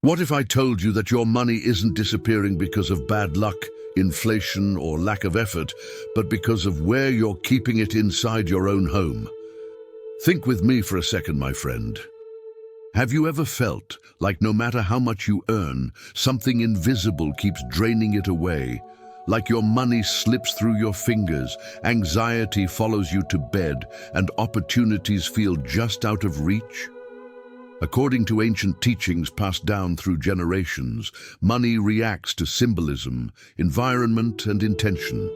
What if I told you that your money isn't disappearing because of bad luck, inflation, or lack of effort, but because of where you're keeping it inside your own home? Think with me for a second, my friend. Have you ever felt like no matter how much you earn, something invisible keeps draining it away? Like your money slips through your fingers, anxiety follows you to bed, and opportunities feel just out of reach? According to ancient teachings passed down through generations, money reacts to symbolism, environment, and intention.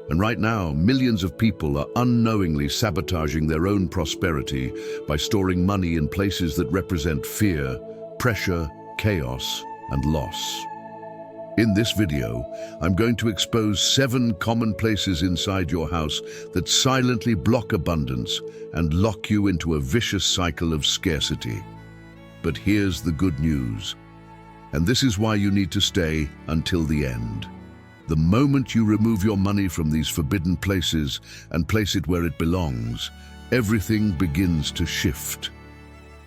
And right now, millions of people are unknowingly sabotaging their own prosperity by storing money in places that represent fear, pressure, chaos, and loss. In this video, I'm going to expose 7 common places inside your house that silently block abundance and lock you into a vicious cycle of scarcity. But here's the good news, and this is why you need to stay until the end. The moment you remove your money from these forbidden places and place it where it belongs, everything begins to shift.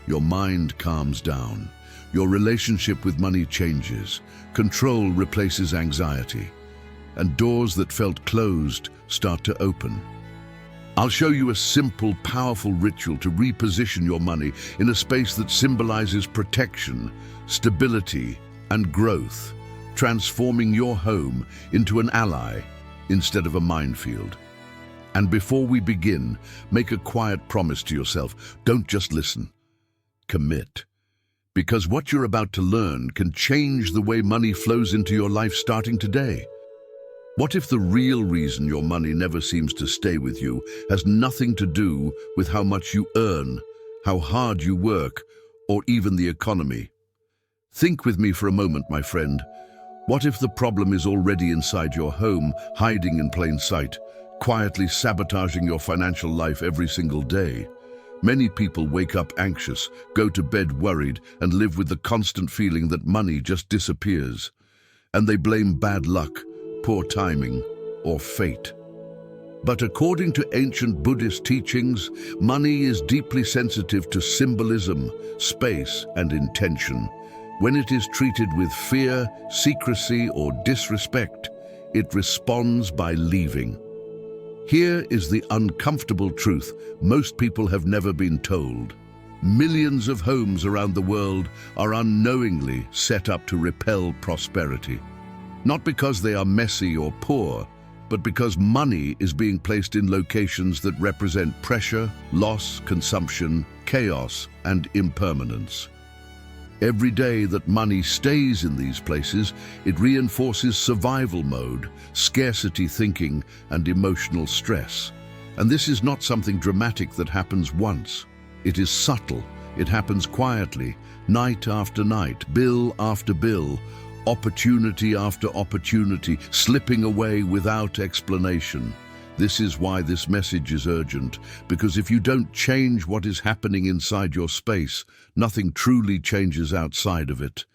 Your mind calms down. Your relationship with money changes. Control replaces anxiety. And doors that felt closed start to open. I'll show you a simple, powerful ritual to reposition your money in a space that symbolizes protection, stability, and growth, transforming your home into an ally instead of a minefield. And before we begin, make a quiet promise to yourself. Don't just listen. Commit. Because what you're about to learn can change the way money flows into your life starting today. What if the real reason your money never seems to stay with you has nothing to do with how much you earn, how hard you work, or even the economy? Think with me for a moment, my friend. What if the problem is already inside your home, hiding in plain sight, quietly sabotaging your financial life every single day? Many people wake up anxious, go to bed worried, and live with the constant feeling that money just disappears. And they blame bad luck, poor timing, or fate. But according to ancient Buddhist teachings, money is deeply sensitive to symbolism, space, and intention. When it is treated with fear, secrecy, or disrespect, it responds by leaving. Here is the uncomfortable truth most people have never been told. Millions of homes around the world are unknowingly set up to repel prosperity. Not because they are messy or poor, but because money is being placed in locations that represent pressure, loss, consumption, chaos, and impermanence. Every day that money stays in these places, it reinforces survival mode, scarcity thinking, and emotional stress. And this is not something dramatic that happens once. It is subtle. It happens quietly, night after night, bill after bill, opportunity after opportunity, slipping away without explanation. This is why this message is urgent, because if you don't change what is happening inside your space, nothing truly changes outside of it.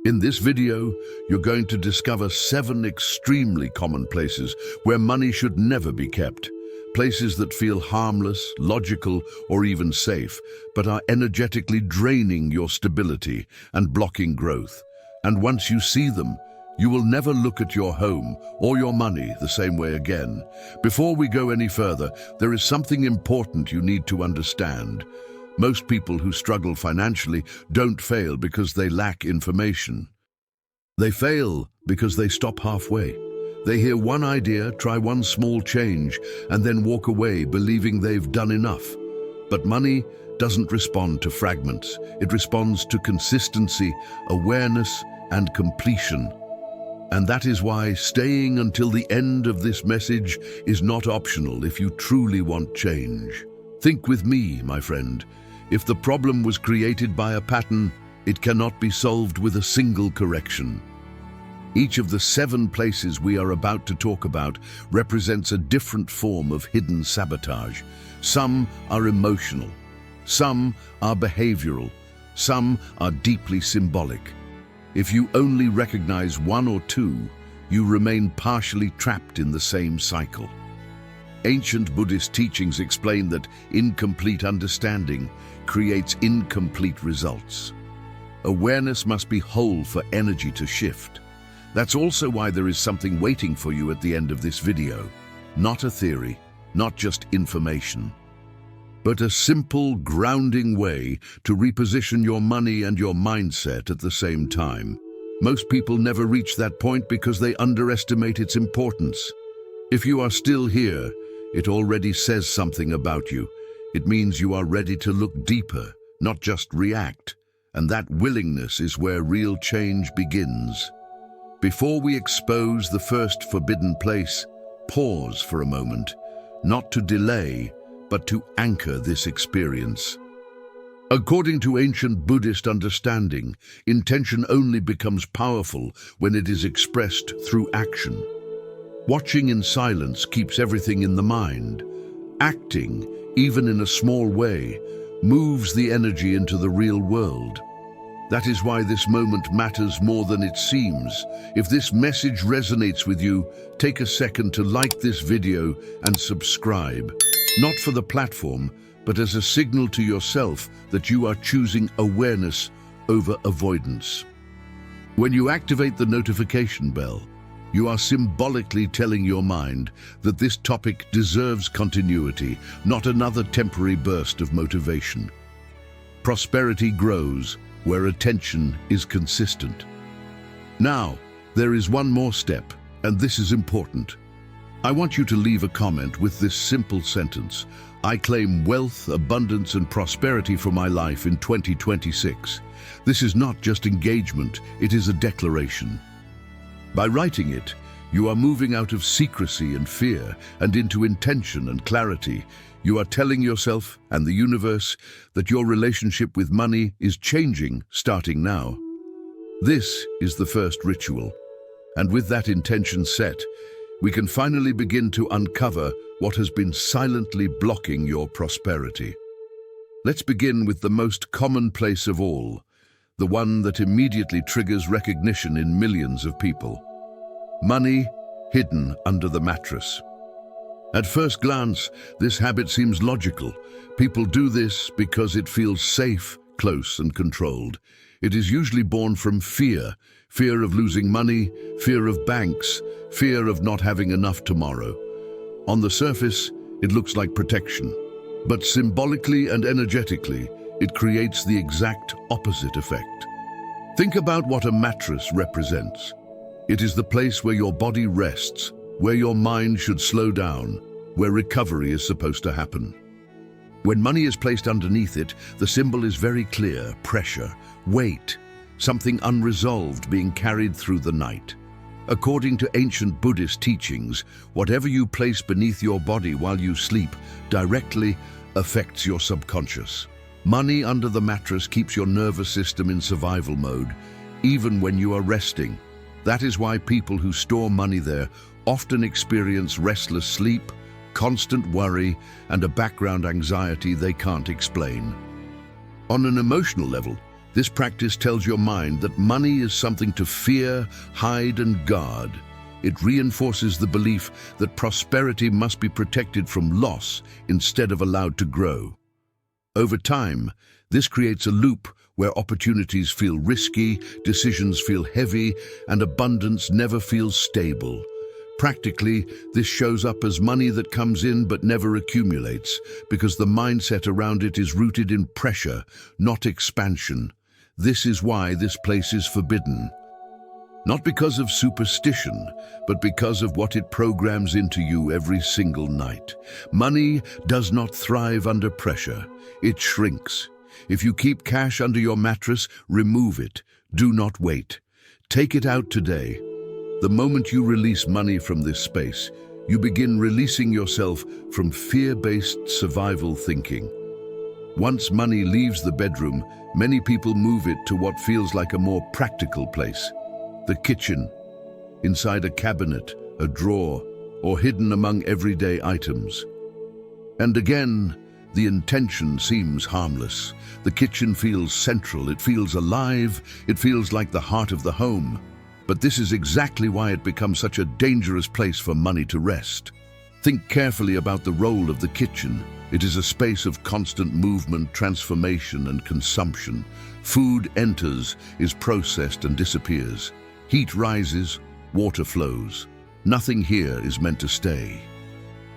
In this video, you're going to discover 7 extremely common places where money should never be kept. Places that feel harmless, logical, or even safe, but are energetically draining your stability and blocking growth. And once you see them, you will never look at your home or your money the same way again. Before we go any further, there is something important you need to understand. Most people who struggle financially don't fail because they lack information. They fail because they stop halfway. They hear one idea, try one small change, and then walk away believing they've done enough. But money doesn't respond to fragments. It responds to consistency, awareness, and completion. And that is why staying until the end of this message is not optional if you truly want change. Think with me, my friend. If the problem was created by a pattern, it cannot be solved with a single correction. Each of the 7 places we are about to talk about represents a different form of hidden sabotage. Some are emotional, some are behavioral, some are deeply symbolic. If you only recognize 1 or 2, you remain partially trapped in the same cycle. Ancient Buddhist teachings explain that incomplete understanding creates incomplete results. Awareness must be whole for energy to shift. That's also why there is something waiting for you at the end of this video. Not a theory, not just information, but a simple, grounding way to reposition your money and your mindset at the same time. Most people never reach that point because they underestimate its importance. If you are still here, it already says something about you. It means you are ready to look deeper, not just react. And that willingness is where real change begins. Before we expose the first forbidden place, pause for a moment, not to delay, but to anchor this experience. According to ancient Buddhist understanding, intention only becomes powerful when it is expressed through action. Watching in silence keeps everything in the mind. Acting, even in a small way, moves the energy into the real world. That is why this moment matters more than it seems. If this message resonates with you, take a second to like this video and subscribe. Not for the platform, but as a signal to yourself that you are choosing awareness over avoidance. When you activate the notification bell, you are symbolically telling your mind that this topic deserves continuity, not another temporary burst of motivation. Prosperity grows where attention is consistent. Now, there is one more step, and this is important. I want you to leave a comment with this simple sentence: I claim wealth, abundance, and prosperity for my life in 2026. This is not just engagement, it is a declaration. By writing it, you are moving out of secrecy and fear and into intention and clarity. You are telling yourself and the universe that your relationship with money is changing starting now. This is the first ritual, and with that intention set, we can finally begin to uncover what has been silently blocking your prosperity. Let's begin with the most commonplace of all, the one that immediately triggers recognition in millions of people. Money hidden under the mattress. At first glance, this habit seems logical. People do this because it feels safe, close, and controlled. It is usually born from fear of losing money, fear of banks, fear of not having enough tomorrow. On the surface, it looks like protection, but symbolically and energetically, it creates the exact opposite effect. Think about what a mattress represents. It is the place where your body rests, where your mind should slow down, where recovery is supposed to happen. When money is placed underneath it, the symbol is very clear: pressure, weight, something unresolved being carried through the night. According to ancient Buddhist teachings, whatever you place beneath your body while you sleep directly affects your subconscious. Money under the mattress keeps your nervous system in survival mode, even when you are resting. That is why people who store money there often experience restless sleep, constant worry, and a background anxiety they can't explain. On an emotional level, this practice tells your mind that money is something to fear, hide, and guard. It reinforces the belief that prosperity must be protected from loss instead of allowed to grow. Over time, this creates a loop where opportunities feel risky, decisions feel heavy, and abundance never feels stable. Practically, this shows up as money that comes in but never accumulates, because the mindset around it is rooted in pressure, not expansion. This is why this place is forbidden. Not because of superstition, but because of what it programs into you every single night. Money does not thrive under pressure. It shrinks. If you keep cash under your mattress, remove it. Do not wait. Take it out today. The moment you release money from this space, you begin releasing yourself from fear-based survival thinking. Once money leaves the bedroom, many people move it to what feels like a more practical place. The kitchen, inside a cabinet, a drawer, or hidden among everyday items. And again, the intention seems harmless. The kitchen feels central, it feels alive, it feels like the heart of the home. But this is exactly why it becomes such a dangerous place for money to rest. Think carefully about the role of the kitchen. It is a space of constant movement, transformation, and consumption. Food enters, is processed, and disappears. Heat rises, water flows. Nothing here is meant to stay.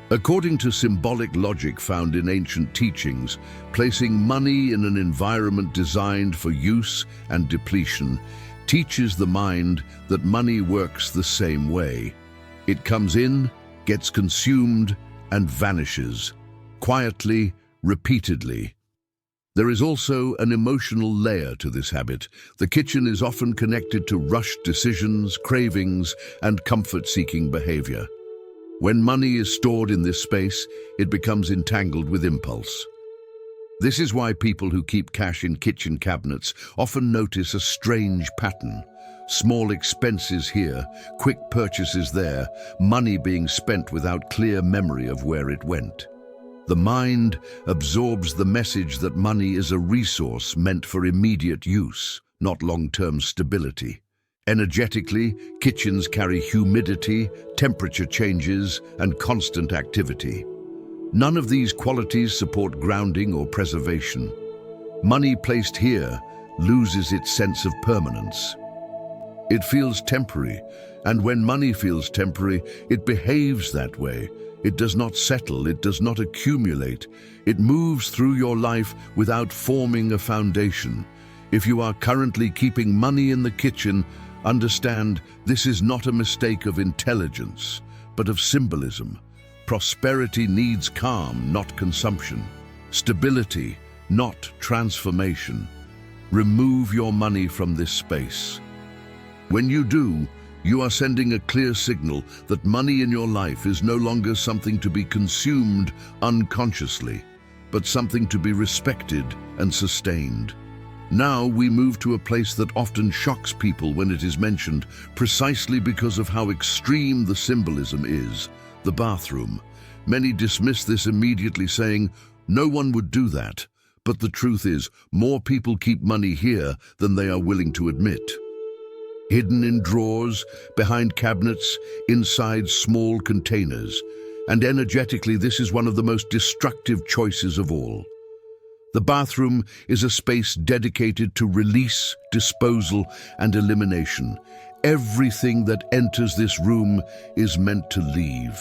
According to symbolic logic found in ancient teachings, placing money in an environment designed for use and depletion teaches the mind that money works the same way. It comes in, gets consumed, and vanishes, quietly, repeatedly. There is also an emotional layer to this habit. The kitchen is often connected to rushed decisions, cravings, and comfort-seeking behavior. When money is stored in this space, it becomes entangled with impulse. This is why people who keep cash in kitchen cabinets often notice a strange pattern. Small expenses here, quick purchases there, money being spent without clear memory of where it went. The mind absorbs the message that money is a resource meant for immediate use, not long-term stability. Energetically, kitchens carry humidity, temperature changes, and constant activity. None of these qualities support grounding or preservation. Money placed here loses its sense of permanence. It feels temporary, and when money feels temporary, it behaves that way. It does not settle, it does not accumulate. It moves through your life without forming a foundation. If you are currently keeping money in the kitchen, understand this is not a mistake of intelligence, but of symbolism. Prosperity needs calm, not consumption. Stability, not transformation. Remove your money from this space. When you do, you are sending a clear signal that money in your life is no longer something to be consumed unconsciously, but something to be respected and sustained. Now we move to a place that often shocks people when it is mentioned, precisely because of how extreme the symbolism is: the bathroom. Many dismiss this immediately, saying, "No one would do that." But the truth is, more people keep money here than they are willing to admit. Hidden in drawers, behind cabinets, inside small containers. And energetically, this is one of the most destructive choices of all. The bathroom is a space dedicated to release, disposal, and elimination. Everything that enters this room is meant to leave.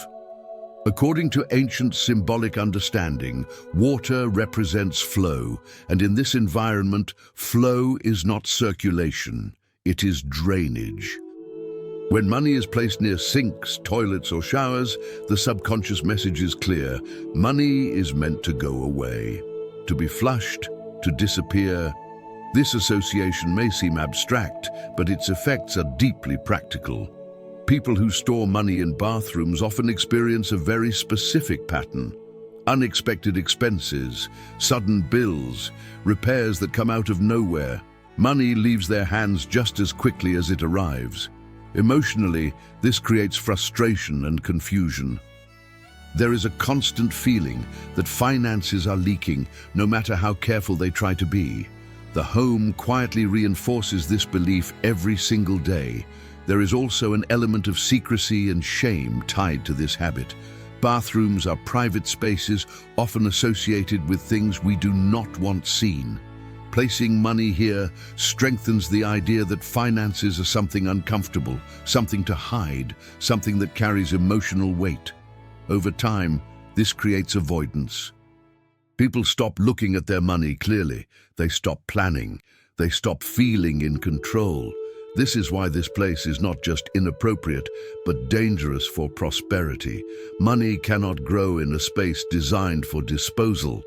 According to ancient symbolic understanding, water represents flow, and in this environment, flow is not circulation, it is drainage. When money is placed near sinks, toilets, or showers, the subconscious message is clear: money is meant to go away, to be flushed, to disappear. This association may seem abstract, but its effects are deeply practical. People who store money in bathrooms often experience a very specific pattern. Unexpected expenses, sudden bills, repairs that come out of nowhere. Money leaves their hands just as quickly as it arrives. Emotionally, this creates frustration and confusion. There is a constant feeling that finances are leaking, no matter how careful they try to be. The home quietly reinforces this belief every single day. There is also an element of secrecy and shame tied to this habit. Bathrooms are private spaces, often associated with things we do not want seen. Placing money here strengthens the idea that finances are something uncomfortable, something to hide, something that carries emotional weight. Over time, this creates avoidance. People stop looking at their money clearly. They stop planning. They stop feeling in control. This is why this place is not just inappropriate, but dangerous for prosperity. Money cannot grow in a space designed for disposal.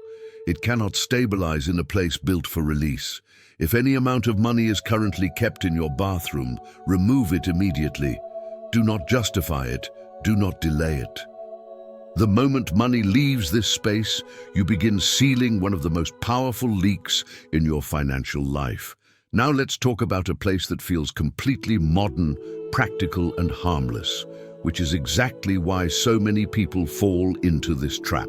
It cannot stabilize in a place built for release. If any amount of money is currently kept in your bathroom, remove it immediately. Do not justify it. Do not delay it. The moment money leaves this space, you begin sealing one of the most powerful leaks in your financial life. Now let's talk about a place that feels completely modern, practical, and harmless, which is exactly why so many people fall into this trap.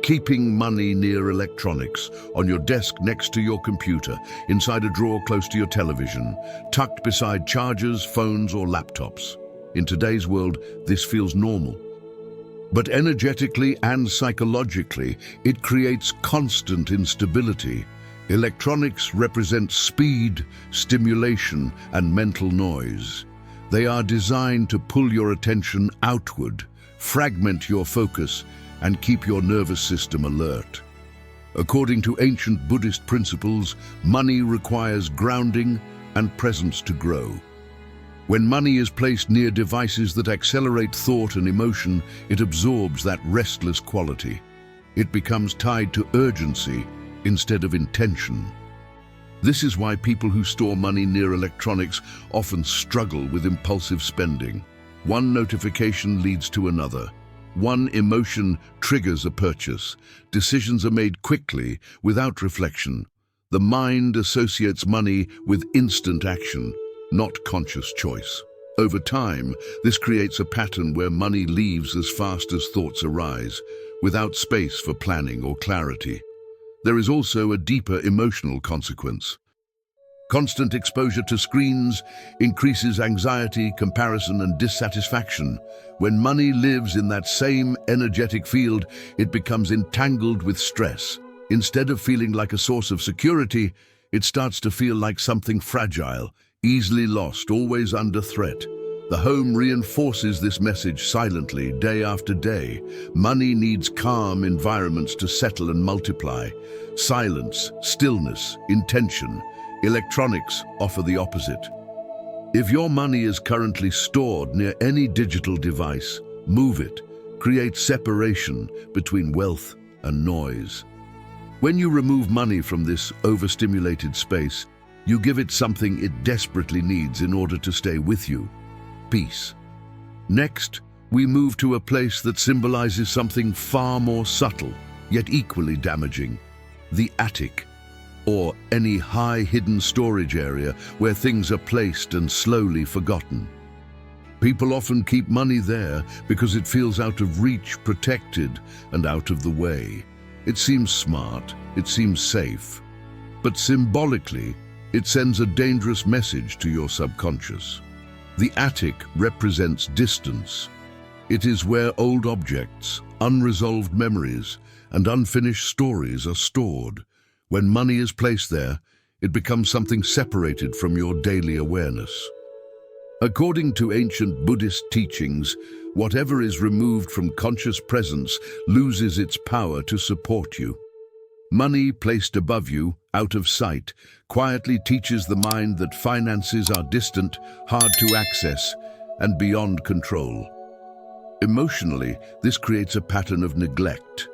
Keeping money near electronics, on your desk next to your computer, inside a drawer close to your television, tucked beside chargers, phones, or laptops. In today's world, this feels normal. But energetically and psychologically, it creates constant instability. Electronics represent speed, stimulation, and mental noise. They are designed to pull your attention outward, fragment your focus, and keep your nervous system alert. According to ancient Buddhist principles, money requires grounding and presence to grow. When money is placed near devices that accelerate thought and emotion, it absorbs that restless quality. It becomes tied to urgency instead of intention. This is why people who store money near electronics often struggle with impulsive spending. One notification leads to another. One emotion triggers a purchase. Decisions are made quickly, without reflection. The mind associates money with instant action, not conscious choice. Over time, this creates a pattern where money leaves as fast as thoughts arise, without space for planning or clarity. There is also a deeper emotional consequence. Constant exposure to screens increases anxiety, comparison, and dissatisfaction. When money lives in that same energetic field, it becomes entangled with stress. Instead of feeling like a source of security, it starts to feel like something fragile, easily lost, always under threat. The home reinforces this message silently, day after day. Money needs calm environments to settle and multiply. Silence, stillness, intention. Electronics offer the opposite. If your money is currently stored near any digital device, move it. Create separation between wealth and noise. When you remove money from this overstimulated space, you give it something it desperately needs in order to stay with you: peace. Next, we move to a place that symbolizes something far more subtle, yet equally damaging: the attic, or any high hidden storage area where things are placed and slowly forgotten. People often keep money there because it feels out of reach, protected, and out of the way. It seems smart, it seems safe, but symbolically, it sends a dangerous message to your subconscious. The attic represents distance. It is where old objects, unresolved memories, and unfinished stories are stored. When money is placed there, it becomes something separated from your daily awareness. According to ancient Buddhist teachings, whatever is removed from conscious presence loses its power to support you. Money placed above you, out of sight, quietly teaches the mind that finances are distant, hard to access, and beyond control. Emotionally, this creates a pattern of neglect.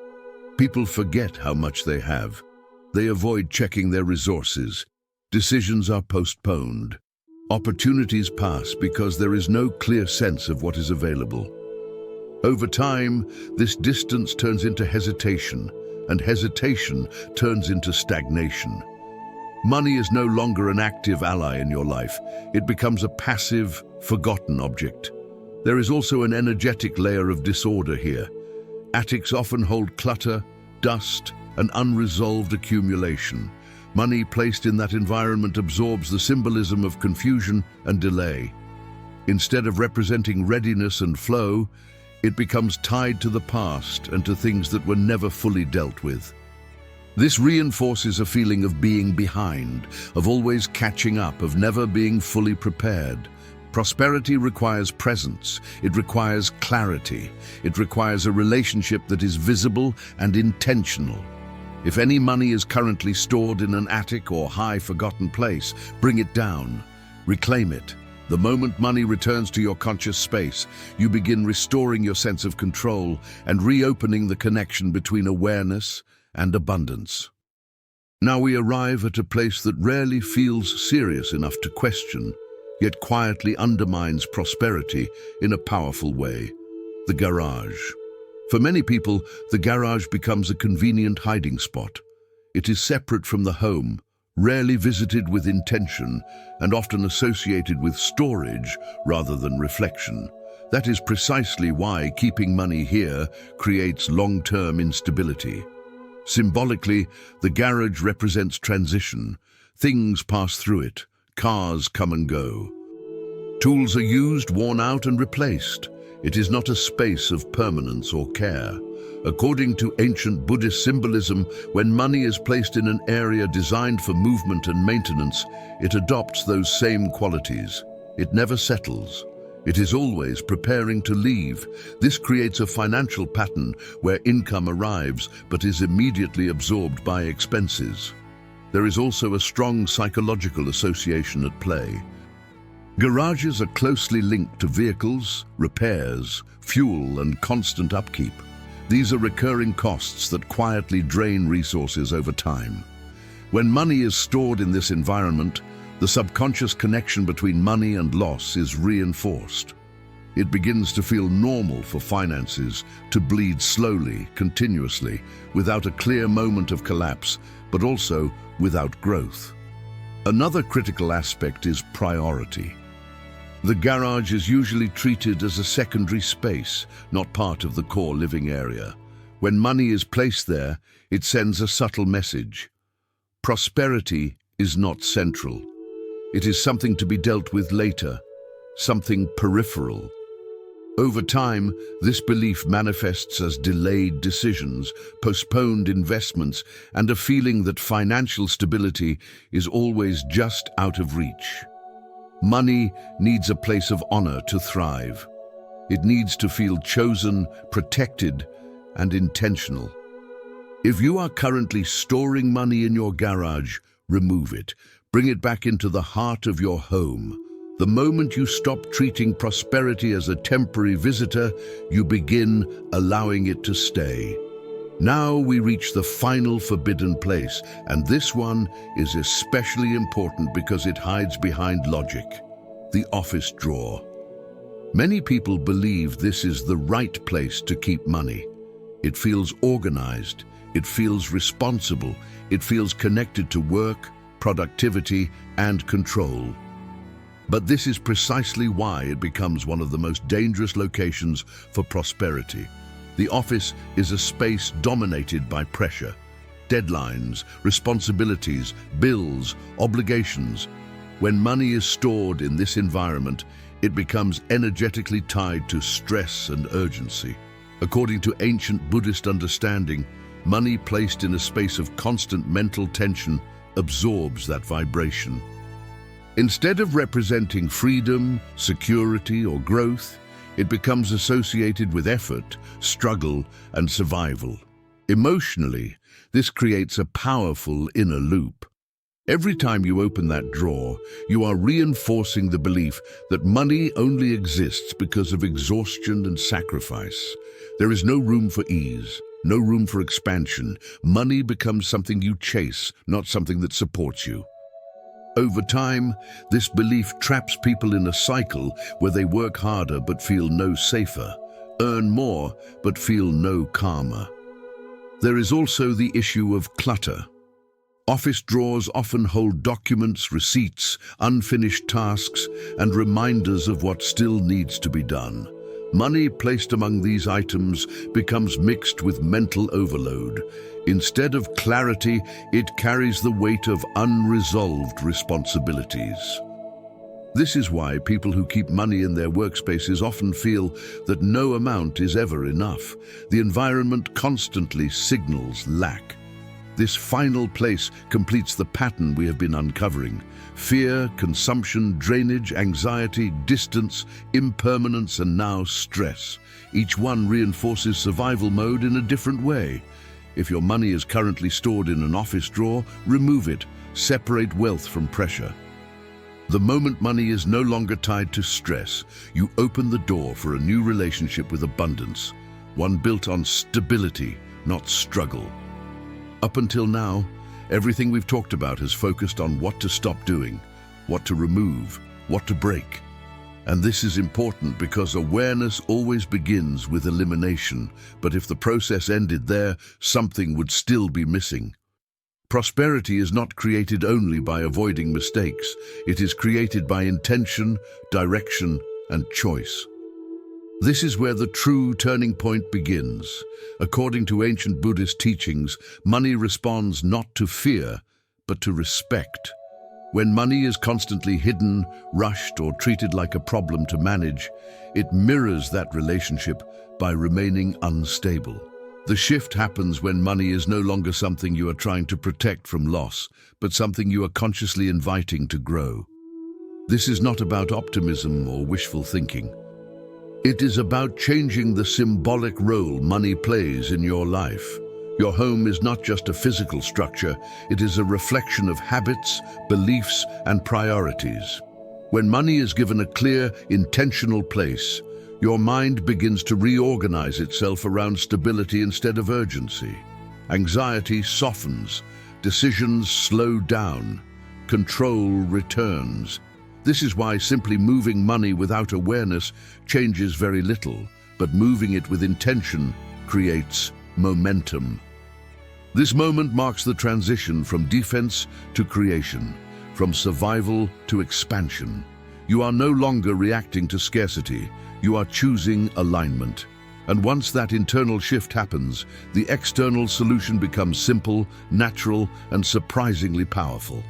People forget how much they have. They avoid checking their resources. Decisions are postponed. Opportunities pass because there is no clear sense of what is available. Over time, this distance turns into hesitation, and hesitation turns into stagnation. Money is no longer an active ally in your life. It becomes a passive, forgotten object. There is also an energetic layer of disorder here. Attics often hold clutter, dust, and unresolved accumulation. Money placed in that environment absorbs the symbolism of confusion and delay. Instead of representing readiness and flow, it becomes tied to the past and to things that were never fully dealt with. This reinforces a feeling of being behind, of always catching up, of never being fully prepared. Prosperity requires presence. It requires clarity. It requires a relationship that is visible and intentional. If any money is currently stored in an attic or high forgotten place, bring it down. Reclaim it. The moment money returns to your conscious space, you begin restoring your sense of control and reopening the connection between awareness and abundance. Now we arrive at a place that rarely feels serious enough to question, yet quietly undermines prosperity in a powerful way: the garage. For many people, the garage becomes a convenient hiding spot. It is separate from the home, rarely visited with intention, and often associated with storage rather than reflection. That is precisely why keeping money here creates long-term instability. Symbolically, the garage represents transition. Things pass through it. Cars come and go. Tools are used, worn out, and replaced. It is not a space of permanence or care. According to ancient Buddhist symbolism, when money is placed in an area designed for movement and maintenance, it adopts those same qualities. It never settles. It is always preparing to leave. This creates a financial pattern where income arrives but is immediately absorbed by expenses. There is also a strong psychological association at play. Garages are closely linked to vehicles, repairs, fuel, and constant upkeep. These are recurring costs that quietly drain resources over time. When money is stored in this environment, the subconscious connection between money and loss is reinforced. It begins to feel normal for finances to bleed slowly, continuously, without a clear moment of collapse, but also without growth. Another critical aspect is priority. The garage is usually treated as a secondary space, not part of the core living area. When money is placed there, it sends a subtle message. Prosperity is not central. It is something to be dealt with later, something peripheral. Over time, this belief manifests as delayed decisions, postponed investments, and a feeling that financial stability is always just out of reach. Money needs a place of honor to thrive. It needs to feel chosen, protected, and intentional. If you are currently storing money in your garage, remove it. Bring it back into the heart of your home. The moment you stop treating prosperity as a temporary visitor, you begin allowing it to stay. Now we reach the final forbidden place, and this one is especially important because it hides behind logic: the office drawer. Many people believe this is the right place to keep money. It feels organized, it feels responsible, it feels connected to work, productivity, and control. But this is precisely why it becomes one of the most dangerous locations for prosperity. The office is a space dominated by pressure, deadlines, responsibilities, bills, obligations. When money is stored in this environment, it becomes energetically tied to stress and urgency. According to ancient Buddhist understanding, money placed in a space of constant mental tension absorbs that vibration. Instead of representing freedom, security, or growth, it becomes associated with effort, struggle, and survival. Emotionally, this creates a powerful inner loop. Every time you open that drawer, you are reinforcing the belief that money only exists because of exhaustion and sacrifice. There is no room for ease, no room for expansion. Money becomes something you chase, not something that supports you. Over time, this belief traps people in a cycle where they work harder but feel no safer, earn more but feel no calmer. There is also the issue of clutter. Office drawers often hold documents, receipts, unfinished tasks, and reminders of what still needs to be done. Money placed among these items becomes mixed with mental overload. Instead of clarity, it carries the weight of unresolved responsibilities. This is why people who keep money in their workspaces often feel that no amount is ever enough. The environment constantly signals lack. This final place completes the pattern we have been uncovering. Fear, consumption, drainage, anxiety, distance, impermanence, and now stress. Each one reinforces survival mode in a different way. If your money is currently stored in an office drawer, remove it. Separate wealth from pressure. The moment money is no longer tied to stress, you open the door for a new relationship with abundance, one built on stability, not struggle. Up until now, everything we've talked about has focused on what to stop doing, what to remove, what to break. And this is important because awareness always begins with elimination, but if the process ended there, something would still be missing. Prosperity is not created only by avoiding mistakes. It is created by intention, direction, and choice. This is where the true turning point begins. According to ancient Buddhist teachings, money responds not to fear, but to respect. When money is constantly hidden, rushed, or treated like a problem to manage, it mirrors that relationship by remaining unstable. The shift happens when money is no longer something you are trying to protect from loss, but something you are consciously inviting to grow. This is not about optimism or wishful thinking. It is about changing the symbolic role money plays in your life. Your home is not just a physical structure, it is a reflection of habits, beliefs, and priorities. When money is given a clear, intentional place, your mind begins to reorganize itself around stability instead of urgency. Anxiety softens, decisions slow down, control returns. This is why simply moving money without awareness changes very little, but moving it with intention creates momentum. This moment marks the transition from defense to creation, from survival to expansion. You are no longer reacting to scarcity, you are choosing alignment. And once that internal shift happens, the external solution becomes simple, natural, and surprisingly powerful.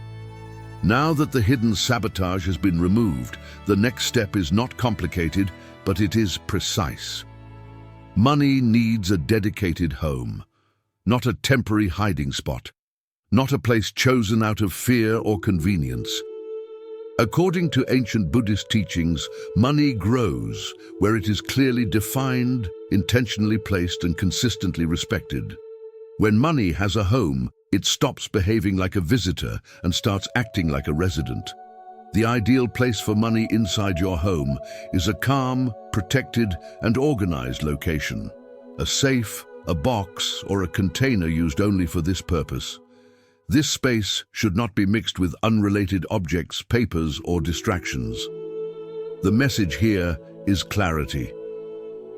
Now that the hidden sabotage has been removed, the next step is not complicated, but it is precise. Money needs a dedicated home, not a temporary hiding spot, not a place chosen out of fear or convenience. According to ancient Buddhist teachings, money grows where it is clearly defined, intentionally placed, and consistently respected. When money has a home, it stops behaving like a visitor and starts acting like a resident. The ideal place for money inside your home is a calm, protected, and organized location. A safe, a box, or a container used only for this purpose. This space should not be mixed with unrelated objects, papers, or distractions. The message here is clarity.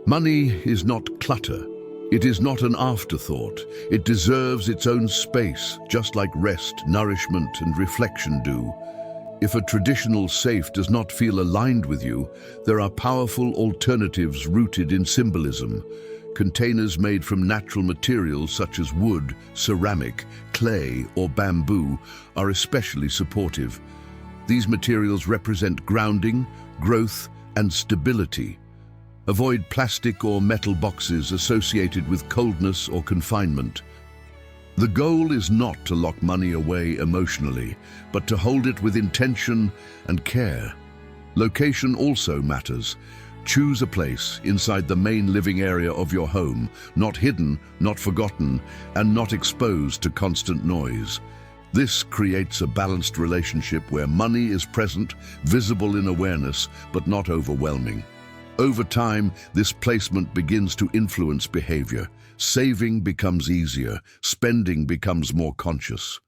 Money is not clutter. It is not an afterthought. It deserves its own space, just like rest, nourishment, and reflection do. If a traditional safe does not feel aligned with you, there are powerful alternatives rooted in symbolism. Containers made from natural materials such as wood, ceramic, clay, or bamboo are especially supportive. These materials represent grounding, growth, and stability. Avoid plastic or metal boxes associated with coldness or confinement. The goal is not to lock money away emotionally, but to hold it with intention and care. Location also matters. Choose a place inside the main living area of your home, not hidden, not forgotten, and not exposed to constant noise. This creates a balanced relationship where money is present, visible in awareness, but not overwhelming. Over time, this placement begins to influence behavior. Saving becomes easier, spending becomes more conscious.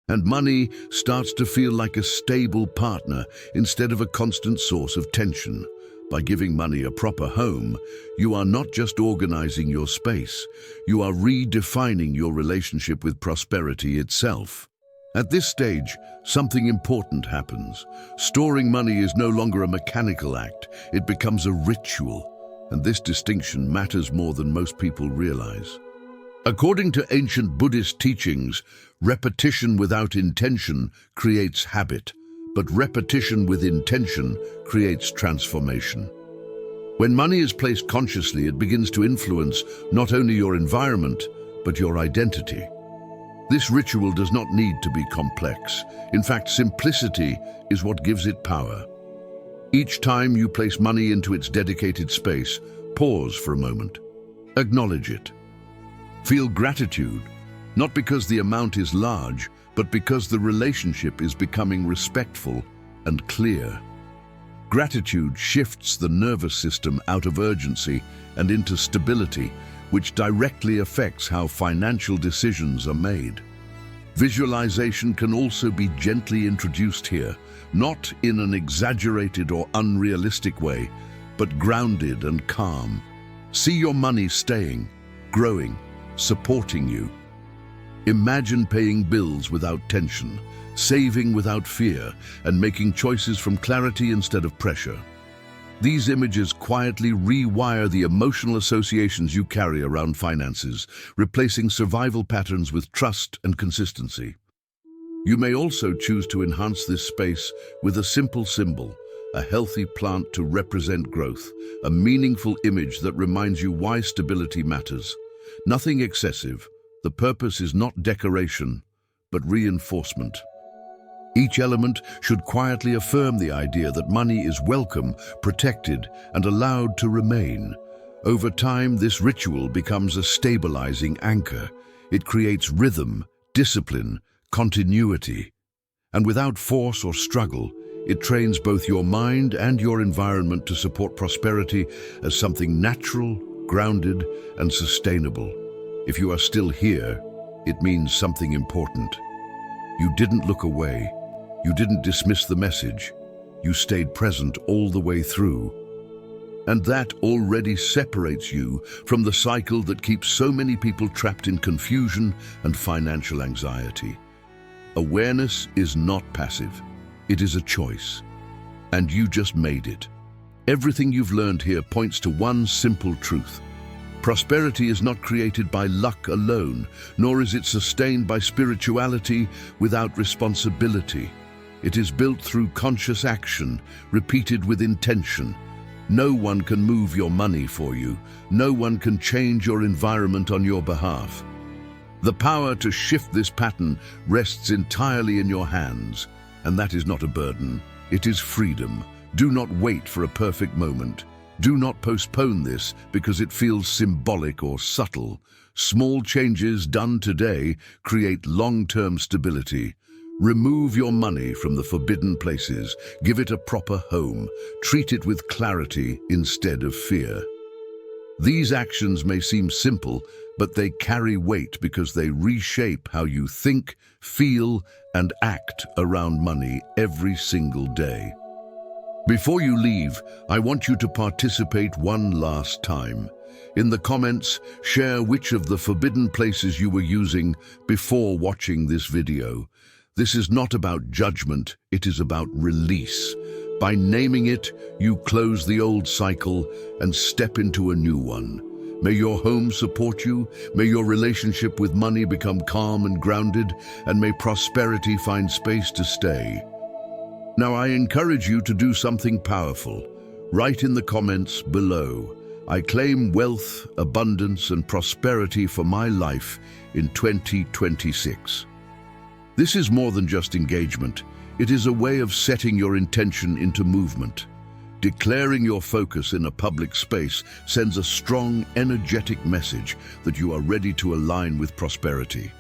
And money starts to feel like a stable partner instead of a constant source of tension. By giving money a proper home, you are not just organizing your space, you are redefining your relationship with prosperity itself. At this stage, something important happens. Storing money is no longer a mechanical act, it becomes a ritual, and this distinction matters more than most people realize. According to ancient Buddhist teachings, repetition without intention creates habit, but repetition with intention creates transformation. When money is placed consciously, it begins to influence not only your environment, but your identity. This ritual does not need to be complex. In fact, simplicity is what gives it power. Each time you place money into its dedicated space, pause for a moment. Acknowledge it. Feel gratitude, not because the amount is large, but because the relationship is becoming respectful and clear. Gratitude shifts the nervous system out of urgency and into stability, which directly affects how financial decisions are made. Visualization can also be gently introduced here, not in an exaggerated or unrealistic way, but grounded and calm. See your money staying, growing, supporting you. Imagine paying bills without tension, saving without fear, and making choices from clarity instead of pressure. These images quietly rewire the emotional associations you carry around finances, replacing survival patterns with trust and consistency. You may also choose to enhance this space with a simple symbol, a healthy plant to represent growth, a meaningful image that reminds you why stability matters. Nothing excessive. The purpose is not decoration, but reinforcement. Each element should quietly affirm the idea that money is welcome, protected, and allowed to remain. Over time, this ritual becomes a stabilizing anchor. It creates rhythm, discipline, continuity. And without force or struggle, it trains both your mind and your environment to support prosperity as something natural, grounded, and sustainable. If you are still here, it means something important. You didn't look away. You didn't dismiss the message. You stayed present all the way through. And that already separates you from the cycle that keeps so many people trapped in confusion and financial anxiety. Awareness is not passive. It is a choice. And you just made it. Everything you've learned here points to one simple truth. Prosperity is not created by luck alone, nor is it sustained by spirituality without responsibility. It is built through conscious action, repeated with intention. No one can move your money for you. No one can change your environment on your behalf. The power to shift this pattern rests entirely in your hands, and that is not a burden. It is freedom. Do not wait for a perfect moment. Do not postpone this because it feels symbolic or subtle. Small changes done today create long-term stability. Remove your money from the forbidden places. Give it a proper home. Treat it with clarity instead of fear. These actions may seem simple, but they carry weight because they reshape how you think, feel, and act around money every single day. Before you leave, I want you to participate one last time. In the comments, share which of the forbidden places you were using before watching this video. This is not about judgment, it is about release. By naming it, you close the old cycle and step into a new one. May your home support you, may your relationship with money become calm and grounded, and may prosperity find space to stay. Now I encourage you to do something powerful. Write in the comments below, I claim wealth, abundance, and prosperity for my life in 2026. This is more than just engagement. It is a way of setting your intention into movement. Declaring your focus in a public space sends a strong, energetic message that you are ready to align with prosperity.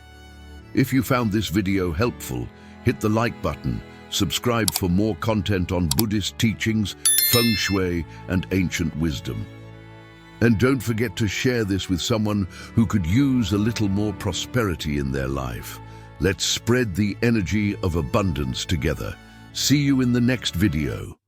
If you found this video helpful, hit the like button, subscribe for more content on Buddhist teachings, feng shui, and ancient wisdom. And don't forget to share this with someone who could use a little more prosperity in their life. Let's spread the energy of abundance together. See you in the next video.